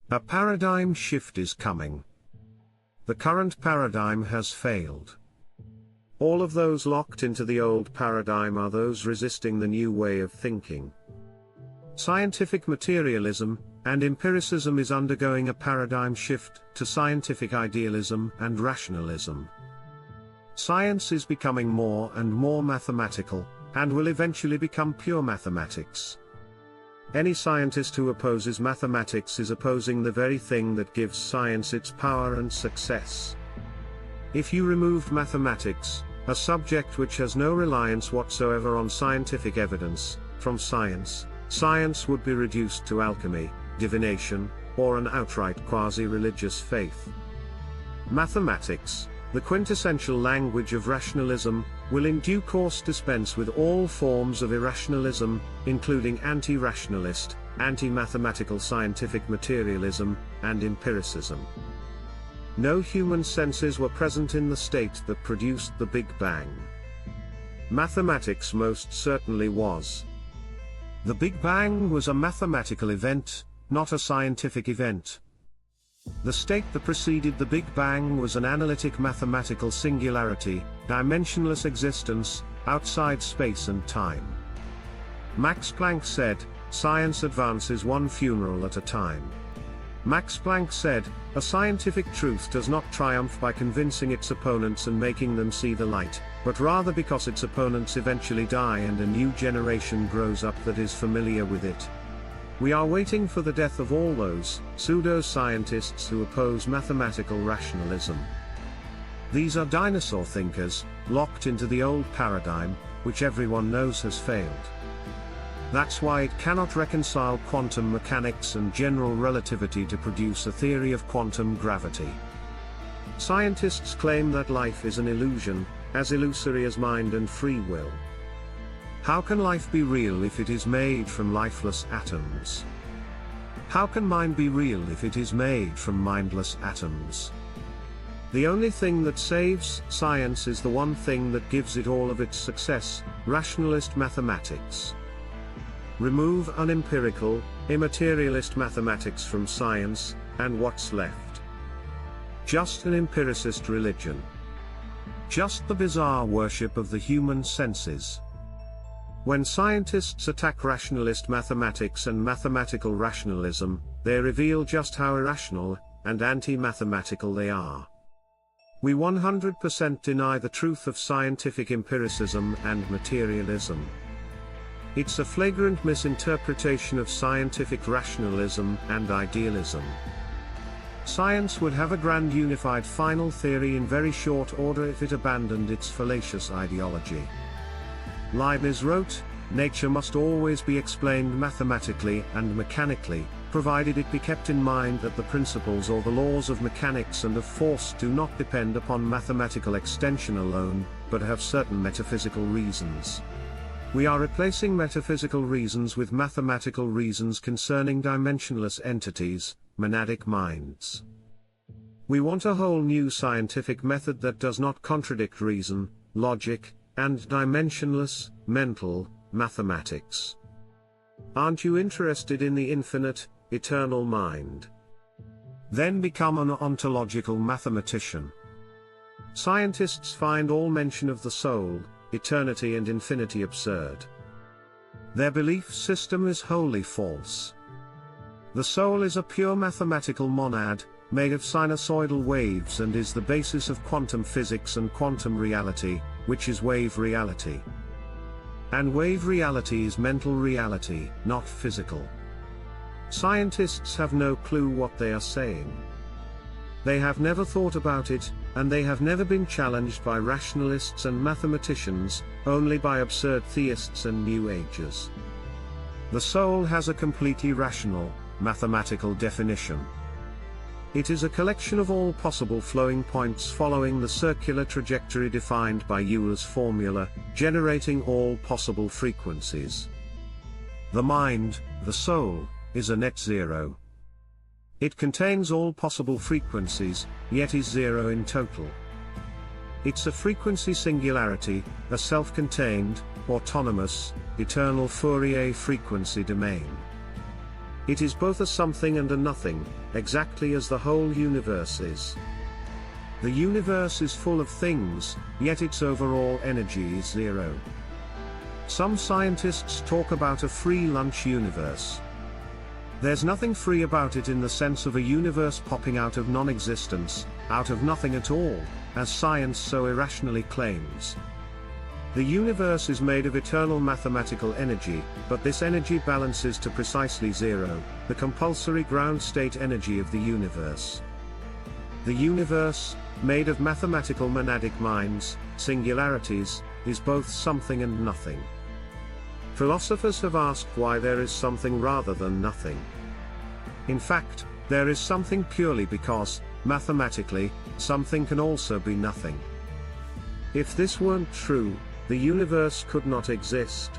A paradigm shift is coming. The current paradigm has failed. All of those locked into the old paradigm are those resisting the new way of thinking. Scientific materialism and empiricism is undergoing a paradigm shift to scientific idealism and rationalism. Science is becoming more and more mathematical, and will eventually become pure mathematics. Any scientist who opposes mathematics is opposing the very thing that gives science its power and success. If you removed mathematics, a subject which has no reliance whatsoever on scientific evidence, from science, science would be reduced to alchemy, divination, or an outright quasi-religious faith. Mathematics, the quintessential language of rationalism, will in due course dispense with all forms of irrationalism, including anti-rationalist, anti-mathematical scientific materialism, and empiricism. No human senses were present in the state that produced the Big Bang. Mathematics most certainly was. The Big Bang was a mathematical event, not a scientific event. The state that preceded the Big Bang was an analytic mathematical singularity, dimensionless existence, outside space and time. Max Planck said, "Science advances one funeral at a time." Max Planck said, "A scientific truth does not triumph by convincing its opponents and making them see the light, but rather because its opponents eventually die and a new generation grows up that is familiar with it." We are waiting for the death of all those pseudo-scientists who oppose mathematical rationalism. These are dinosaur thinkers, locked into the old paradigm, which everyone knows has failed. That's why it cannot reconcile quantum mechanics and general relativity to produce a theory of quantum gravity. Scientists claim that life is an illusion, as illusory as mind and free will. How can life be real if it is made from lifeless atoms? How can mind be real if it is made from mindless atoms? The only thing that saves science is the one thing that gives it all of its success, rationalist mathematics. Remove unempirical, immaterialist mathematics from science, and what's left? Just an empiricist religion. Just the bizarre worship of the human senses. When scientists attack rationalist mathematics and mathematical rationalism, they reveal just how irrational and anti-mathematical they are. We 100% deny the truth of scientific empiricism and materialism. It's a flagrant misinterpretation of scientific rationalism and idealism. Science would have a grand unified final theory in very short order if it abandoned its fallacious ideology. Leibniz wrote, "Nature must always be explained mathematically and mechanically, provided it be kept in mind that the principles or the laws of mechanics and of force do not depend upon mathematical extension alone, but have certain metaphysical reasons." We are replacing metaphysical reasons with mathematical reasons concerning dimensionless entities, monadic minds. We want a whole new scientific method that does not contradict reason, logic, and dimensionless, mental, mathematics. Aren't you interested in the infinite, eternal mind? Then become an ontological mathematician. Scientists find all mention of the soul, eternity and infinity absurd. Their belief system is wholly false. The soul is a pure mathematical monad, made of sinusoidal waves and is the basis of quantum physics and quantum reality, which is wave reality. And wave reality is mental reality, not physical. Scientists have no clue what they are saying. They have never thought about it, and they have never been challenged by rationalists and mathematicians, only by absurd theists and New Agers. The soul has a completely rational, mathematical definition. It is a collection of all possible flowing points following the circular trajectory defined by Euler's formula, generating all possible frequencies. The mind, the soul, is a net zero. It contains all possible frequencies, yet is zero in total. It's a frequency singularity, a self-contained, autonomous, eternal Fourier frequency domain. It is both a something and a nothing, exactly as the whole universe is. The universe is full of things, yet its overall energy is zero. Some scientists talk about a free lunch universe. There's nothing free about it in the sense of a universe popping out of non-existence, out of nothing at all, as science so irrationally claims. The universe is made of eternal mathematical energy, but this energy balances to precisely zero, the compulsory ground state energy of the universe. The universe, made of mathematical monadic minds, singularities, is both something and nothing. Philosophers have asked why there is something rather than nothing. In fact, there is something purely because, mathematically, something can also be nothing. If this weren't true, the universe could not exist.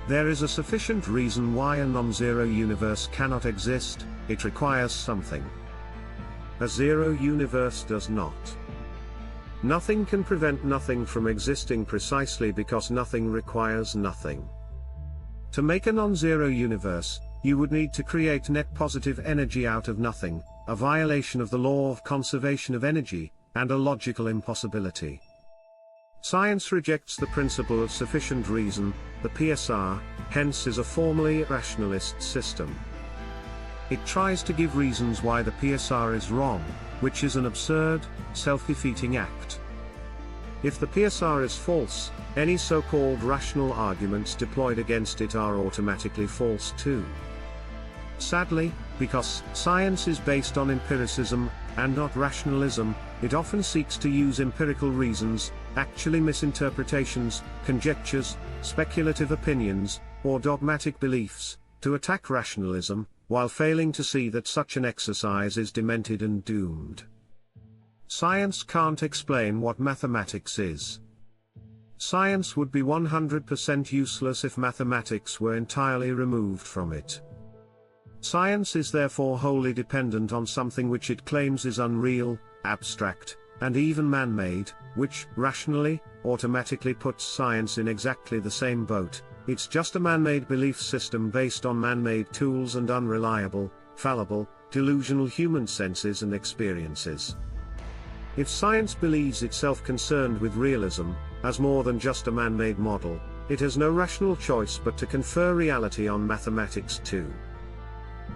There is a sufficient reason why a non-zero universe cannot exist: it requires something. A zero universe does not. Nothing can prevent nothing from existing precisely because nothing requires nothing. To make a non-zero universe, you would need to create net positive energy out of nothing, a violation of the law of conservation of energy, and a logical impossibility. Science rejects the principle of sufficient reason, the PSR, hence is a formally rationalist system. It tries to give reasons why the PSR is wrong, which is an absurd, self-defeating act. If the PSR is false, any so-called rational arguments deployed against it are automatically false too. Sadly, because science is based on empiricism, and not rationalism, it often seeks to use empirical reasons, actually misinterpretations, conjectures, speculative opinions, or dogmatic beliefs, to attack rationalism, while failing to see that such an exercise is demented and doomed. Science can't explain what mathematics is. Science would be 100% useless if mathematics were entirely removed from it. Science is therefore wholly dependent on something which it claims is unreal, abstract, and even man-made, which, rationally, automatically puts science in exactly the same boat. It's just a man-made belief system based on man-made tools and unreliable, fallible, delusional human senses and experiences. If science believes itself concerned with realism, as more than just a man-made model, it has no rational choice but to confer reality on mathematics too.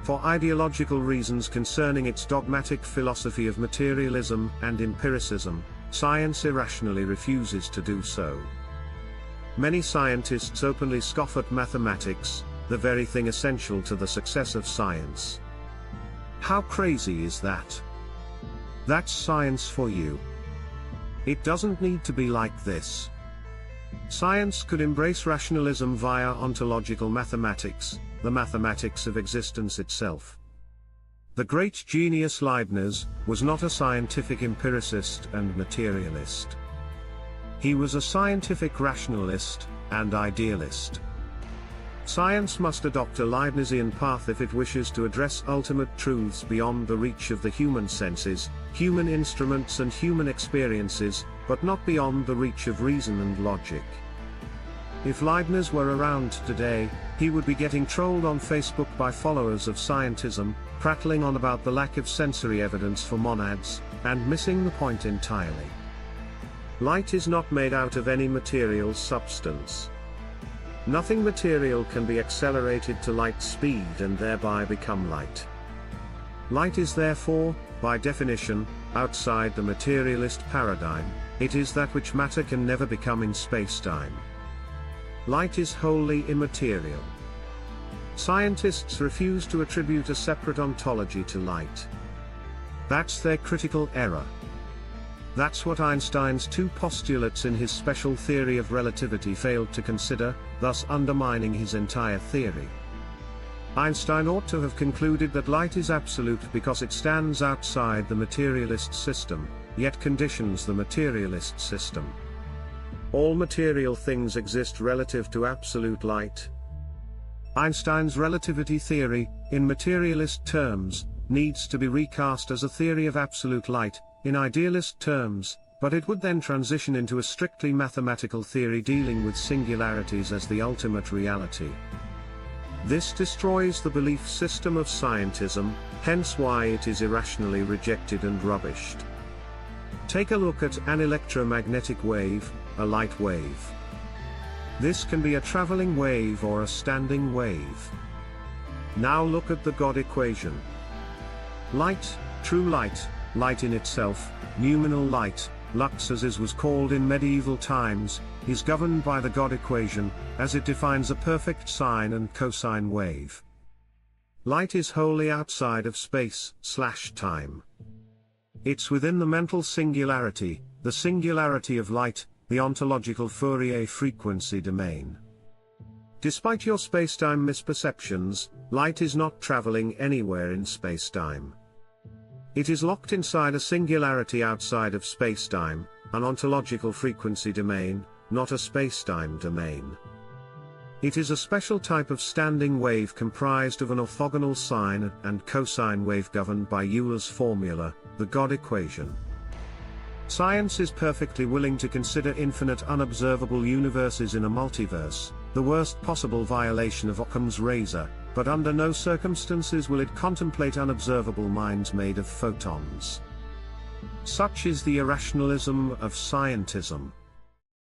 For ideological reasons concerning its dogmatic philosophy of materialism and empiricism, science irrationally refuses to do so. Many scientists openly scoff at mathematics, the very thing essential to the success of science. How crazy is that? That's science for you. It doesn't need to be like this. Science could embrace rationalism via ontological mathematics, the mathematics of existence itself. The great genius Leibniz was not a scientific empiricist and materialist. He was a scientific rationalist and idealist. Science must adopt a Leibnizian path if it wishes to address ultimate truths beyond the reach of the human senses, human instruments and human experiences, but not beyond the reach of reason and logic. If Leibniz were around today, he would be getting trolled on Facebook by followers of scientism, prattling on about the lack of sensory evidence for monads, and missing the point entirely. Light is not made out of any material substance. Nothing material can be accelerated to light speed and thereby become light. Light is therefore, by definition, outside the materialist paradigm. It is that which matter can never become in space-time. Light is wholly immaterial. Scientists refuse to attribute a separate ontology to light. That's their critical error. That's what Einstein's two postulates in his special theory of relativity failed to consider, thus undermining his entire theory. Einstein ought to have concluded that light is absolute because it stands outside the materialist system, yet conditions the materialist system. All material things exist relative to absolute light. Einstein's relativity theory, in materialist terms, needs to be recast as a theory of absolute light, in idealist terms, but it would then transition into a strictly mathematical theory dealing with singularities as the ultimate reality. This destroys the belief system of scientism, hence why it is irrationally rejected and rubbished. Take a look at an electromagnetic wave, a light wave. This can be a traveling wave or a standing wave. Now look at the God equation. Light, true light, light in itself, noumenal light, lux as it was called in medieval times, is governed by the God equation, as it defines a perfect sine and cosine wave. Light is wholly outside of space/time. It's within the mental singularity, the singularity of light, the ontological Fourier frequency domain. Despite your spacetime misperceptions, light is not traveling anywhere in spacetime. It is locked inside a singularity outside of spacetime, an ontological frequency domain, not a spacetime domain. It is a special type of standing wave comprised of an orthogonal sine and cosine wave governed by Euler's formula, the God equation. Science is perfectly willing to consider infinite unobservable universes in a multiverse, the worst possible violation of Occam's razor, but under no circumstances will it contemplate unobservable minds made of photons. Such is the irrationalism of scientism.